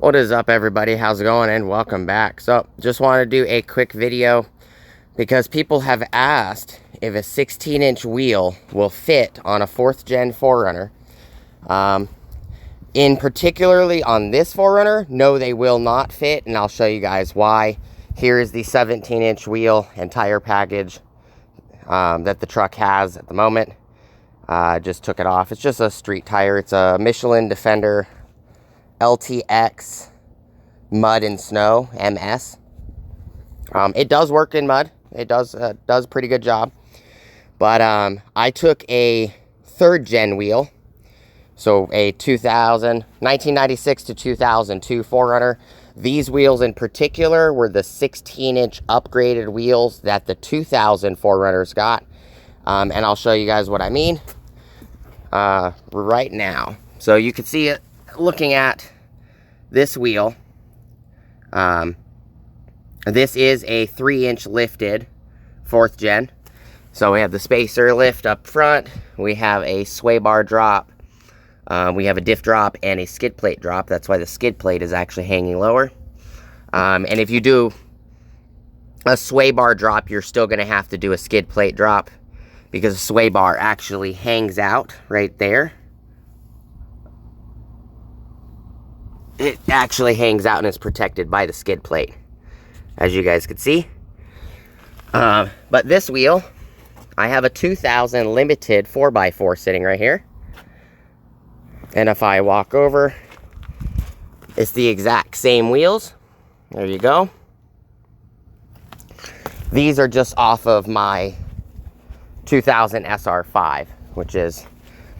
What is up, everybody? How's it going? And welcome back. So just want to do a quick video because people have asked if a 16-inch wheel will fit on a 4th gen 4Runner. In particularly on this 4Runner, no, they will not fit, and I'll show you guys why. Here is the 17-inch wheel and tire package that the truck has at the moment. Just took it off. It's just a street tire. It's a Michelin Defender LTX mud and snow MS. It does work in mud. It does a pretty good job. But I took a 3rd gen wheel, so a 1996 to 2002 4Runner. These wheels in particular were the 16-inch upgraded wheels that the 2000 4Runners got, and I'll show you guys what I mean right now. So you can see it looking at this wheel. This is a 3-inch lifted 4th gen. So we have the spacer lift up front. We have a sway bar drop. We have a diff drop and a skid plate drop. That's why the skid plate is actually hanging lower. And if you do a sway bar drop, you're still going to have to do a skid plate drop because the sway bar actually hangs out right there. It actually hangs out and is protected by the skid plate, as you guys can see. But this wheel, I have a 2000 limited 4x4 sitting right here. And if I walk over, it's the exact same wheels. There you go. These are just off of my 2000 SR5, which is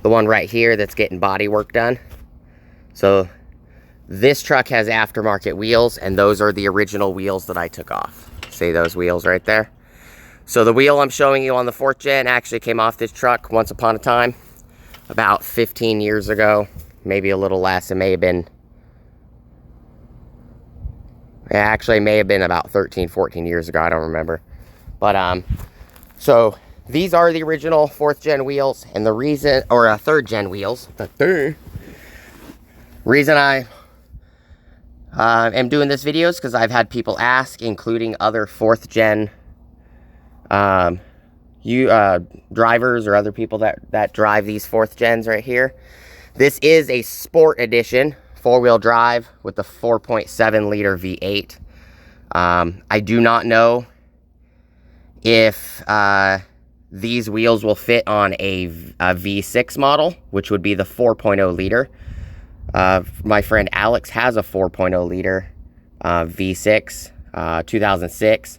the one right here that's getting body work done. So this truck has aftermarket wheels, and those are the original wheels that I took off. See those wheels right there? So the wheel I'm showing you on the 4th gen actually came off this truck once upon a time, about 15 years ago, maybe a little less. It may have been, actually may have been about 13, 14 years ago. I don't remember. But, so these are the original 4th gen wheels, and the reason, or 3rd gen wheels, the reason I am doing this video is because I've had people ask, including other 4th gen drivers or other people that drive these 4th gens right here. This is a sport edition 4-wheel drive with the 4.7 liter V8. I do not know if these wheels will fit on a V6 model, which would be the 4.0 liter. My friend Alex has a 4.0 liter V6 2006.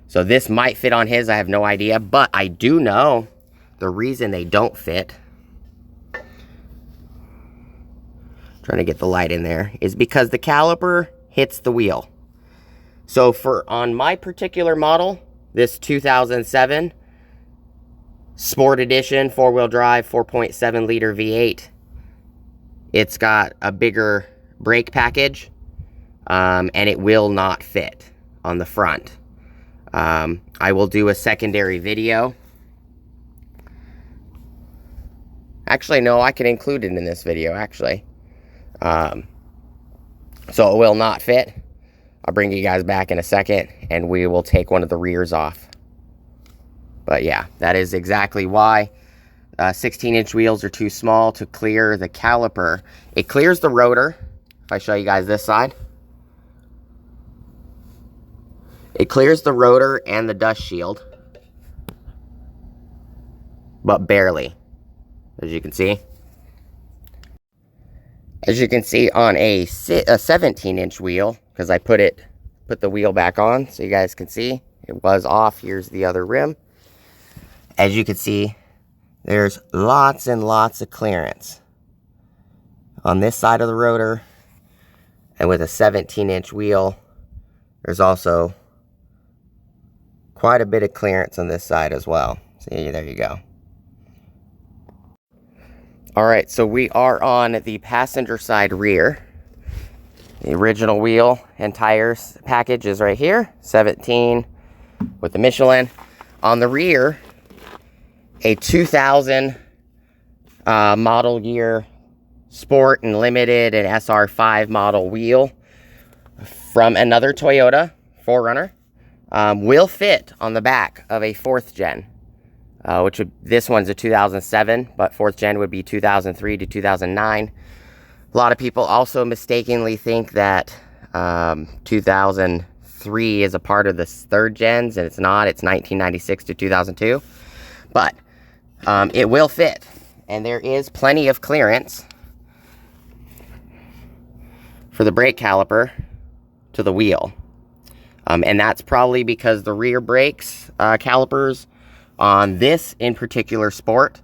So this might fit on his, I have no idea, but I do know the reason they don't fit, trying to get the light in there, is because the caliper hits the wheel. So on my particular model, this 2007 Sport Edition 4-wheel drive 4.7 liter V8, it's got a bigger brake package, and it will not fit on the front. I will do a secondary video. Actually, no, I can include it in this video, actually. So it will not fit. I'll bring you guys back in a second, and we will take one of the rears off. But yeah, that is exactly why 16-inch wheels are too small to clear the caliper. It clears the rotor. If I show you guys this side, it clears the rotor and the dust shield, but barely, as you can see. As you can see on a 17-inch wheel, because I put the wheel back on so you guys can see, it was off. Here's the other rim. As you can see, there's lots and lots of clearance on this side of the rotor, and with a 17-inch wheel, there's also quite a bit of clearance on this side as well. See, there you go. All right, so we are on the passenger side rear. The original wheel and tires package is right here, 17 with the Michelin. On the rear, a 2000 model year Sport and Limited and SR5 model wheel from another Toyota 4Runner. Will fit on the back of a 4th gen, this one's a 2007, but 4th gen would be 2003 to 2009. A lot of people also mistakenly think that 2003 is a part of the 3rd gens, and it's not. It's 1996 to 2002, but it will fit, and there is plenty of clearance for the brake caliper to the wheel. And that's probably because the rear brakes calipers on this in particular sport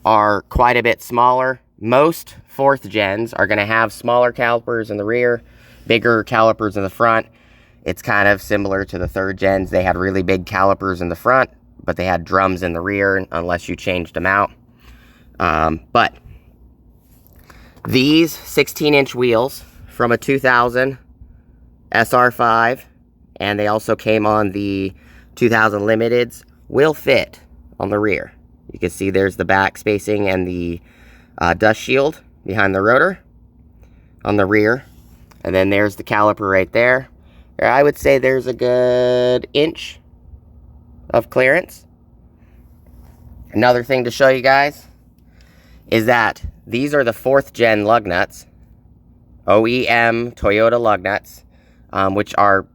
are quite a bit smaller. Most 4th gens are going to have smaller calipers in the rear, bigger calipers in the front. It's kind of similar to the 3rd gens. They had really big calipers in the front, but they had drums in the rear unless you changed them out. But these 16-inch wheels from a 2000 SR5, and they also came on the 2000 Limiteds, will fit on the rear. You can see there's the back spacing and the dust shield behind the rotor on the rear. And then there's the caliper right there. I would say there's a good inch of clearance. Another thing to show you guys is that these are the 4th gen lug nuts, OEM Toyota lug nuts, which are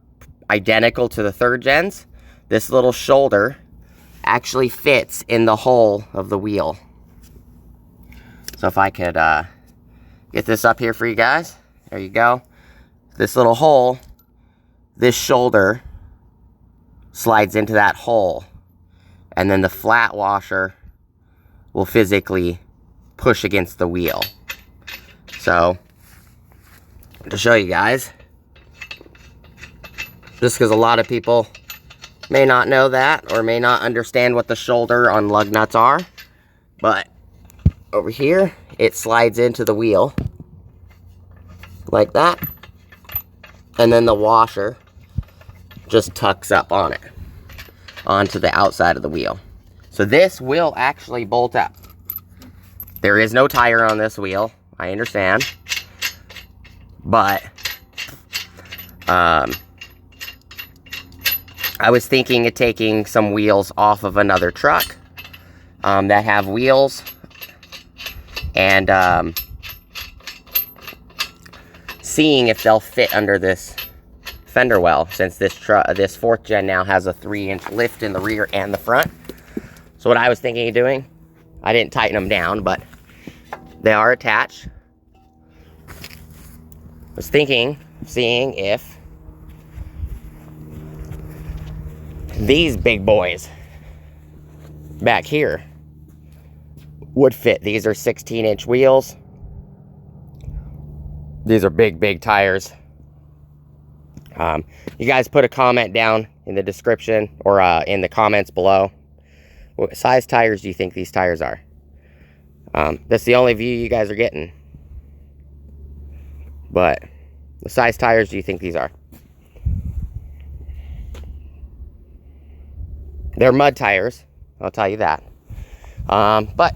identical to the 3rd gens. This little shoulder actually fits in the hole of the wheel. So if I could get this up here for you guys. There you go. This little hole, this shoulder slides into that hole, and then the flat washer will physically push against the wheel. So to show you guys, just because a lot of people may not know that or may not understand what the shoulder on lug nuts are, but over here it slides into the wheel like that, and then the washer just tucks up on it onto the outside of the wheel. So this will actually bolt up. There is no tire on this wheel, I understand, but I was thinking of taking some wheels off of another truck that have wheels, and seeing if they'll fit under this fender well, since this 4th gen now has a 3-inch lift in the rear and the front. So what I was thinking of doing, I didn't tighten them down, but they are attached. I was thinking, seeing if these big boys back here would fit. These are 16-inch wheels. These are big tires. You guys put a comment down in the description or in the comments below. What size tires do you think these tires are? That's the only view you guys are getting. But what size tires do you think these are? They're mud tires, I'll tell you that. But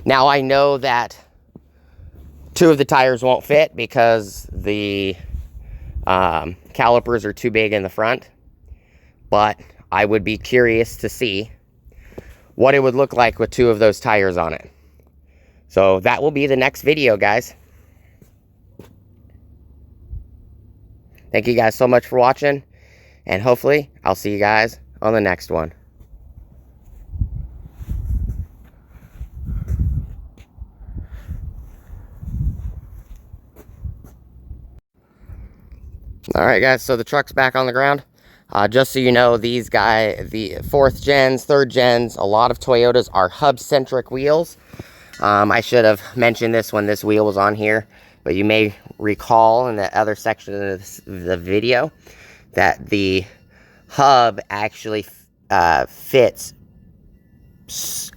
now I know that 2 of the tires won't fit because the calipers are too big in the front. But I would be curious to see what it would look like with 2 of those tires on it. So that will be the next video, guys. Thank you guys so much for watching, and hopefully I'll see you guys on the next one. Alright guys, so the truck's back on the ground. Just so you know, these guys, the 4th gens, 3rd gens, a lot of Toyotas are hub-centric wheels. I should have mentioned this when this wheel was on here, but you may recall in the other section of the video that the hub actually fits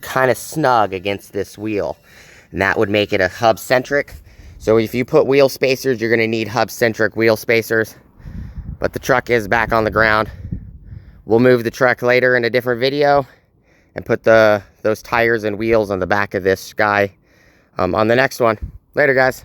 kind of snug against this wheel, and that would make it a hub-centric. So if you put wheel spacers, you're going to need hub-centric wheel spacers. But the truck is back on the ground. We'll move the truck later in a different video and put those tires and wheels on the back of this guy on the next one. Later, guys.